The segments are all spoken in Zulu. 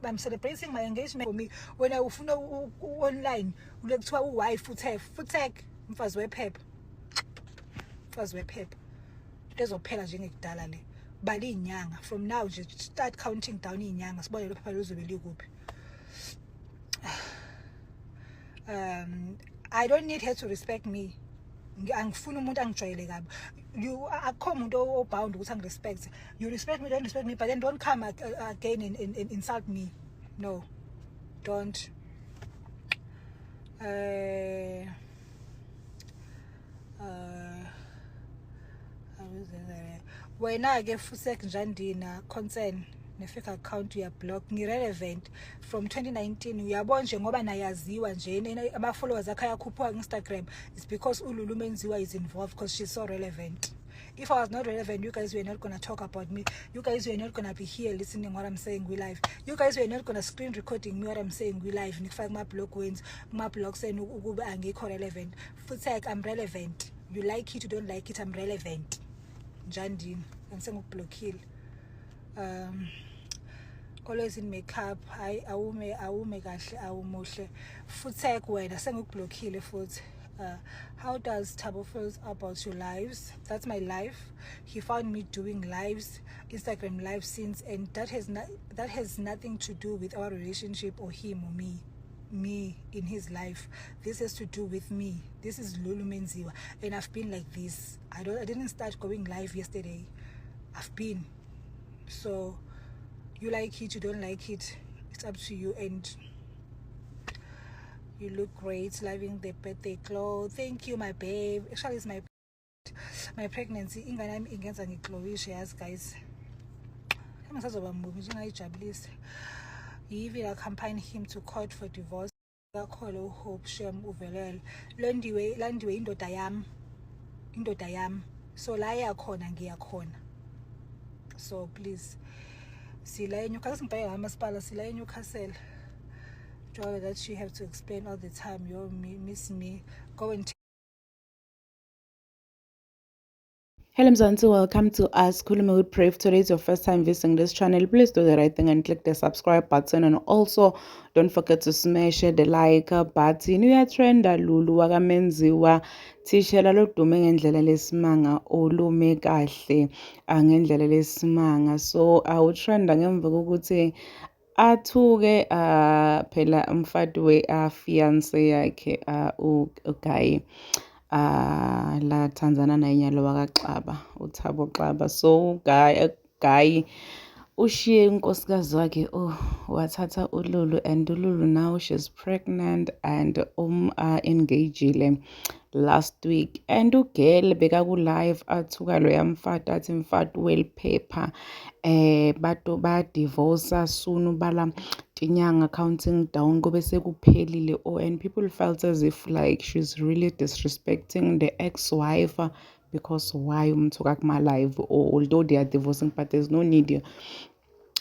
I'm celebrating my engagement for me. When I ufuna online ulekuthiwa uwife futhek mfazi wephepha. Mfazi wephepha. Lezophela njengekudala le. Bali inyanga from now just start counting down inyanga sibone lo phepha luzobe likuphi. I don't need her to respect me. Angifuni umuntu angijwayele kabi. You akho umuntu obound ukuthi angirespect. You respect me, don't respect me, but then don't come again and insult me. No. Don't. Wena ke fusek njandina concern ne-fake account uyablock ngi-relevant from 2019 uyabona nje ngoba nayaziwa nje ama-followers akhe ayakhuphuka ku-Instagram. It's because uLulu Menziwa is involved because she's so relevant. If I was not relevant, you guys were not going to talk about me. You guys were not going to be here listening what I'm saying we live. You guys were not going to screen recording me what I'm saying we live. Ngifaka ma-blog wins, ma-blog saying ukuba angikho relevant. Futhi like I'm relevant. You like it, you don't like it, I'm relevant. Njandini angisengukublockile. Always in makeup. Awume kahle awumuhle. Futhi wena sengukublockile futhi. How does Thabo feel about your lives? That's my life. He found me doing lives, Instagram live since, and that has nothing to do with our relationship or him or me in his life. This has to do with me. This is Lulu Menziwa, and I've been like this. I didn't start going live yesterday. I've been. So you like it, you don't like it, it's up to you. And you look great, loving the birthday glow. Thank you, my babe. Actually, it's my pregnancy. Ingane yami ingenza ngiglowish, yes guys. Ngisazoba mbubi njengayijabulisa. He even accompanied him to court for divorce. Kakholo uHope Shem uvelele. Landiwe indoda yami. So la yakhona ngiyakhona. So please, sila eNewcastle ngibheke ngamasipala sila eNewcastle. Joy that she have to explain all the time. You miss me. Go and Hello Mzansi, welcome to Ask Khulume with Pray. If today is your first time visiting this channel, please do the right thing and click the subscribe button, and also don't forget to smash the like button. Uyatrenda Lulu Menziwa thishela lodume ngendlela lesimanga olume kahle ngendlela lesimanga. So awutrenda ngemva kokuthi athuke phela umfati we fiance yakhe uGayi la Tanzania nayinyalo wakaXaba uThabo Xaba. So Gayi ushiye unkosikazi wakhe wathatha uLulu, and uLulu now she's pregnant and engagile last week. And ugele beka ku live athuka lo yamfata athi mfati weliphepha bato ba divorce soon bala tinyanga counting down kube sekuphelile. And people felt as if like she's really disrespecting the ex-wife because why umthuka kuma live, although they are divorcing, but there's no need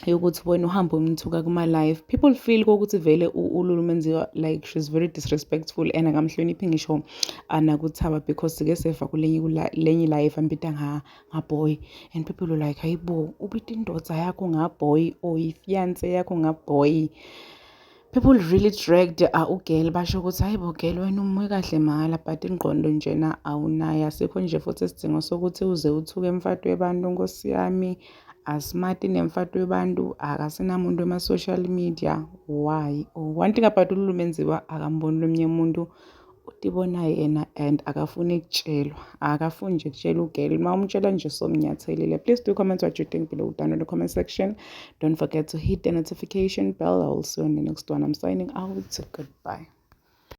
yokuthi wena uhambe umthuka kuma live. People feel ukuthi vele uLulu Menziwa like she's very disrespectful and akamhloniphi ngisho anakuThaba because sike sefa kulenye live ambita ngaboy, and people are like hayibo ubita indodza yakho ngaboy or ifiance yakho ngaboy. People really dragged ugel basho ukuthi hayibo girl wena umume kahle mahala, but ingqondo njena awunayo. Asikho nje futhi isidingo sokuthi uze uthuke emfati webantu. Nkosi yami asmart nemfati webantu, akasenamuntu ema-social media. Why? One thing about uLulu Menziwa, akamboni lomnye umuntu, utibona yena, and akafuni kutshelwa, akafuni nje kutshela ugel. Uma umtshela nje somnyathelile. Please do comment what you think below down in the comment section. Don't forget to hit the notification bell. I will see you in the next one. I'm signing out. Goodbye.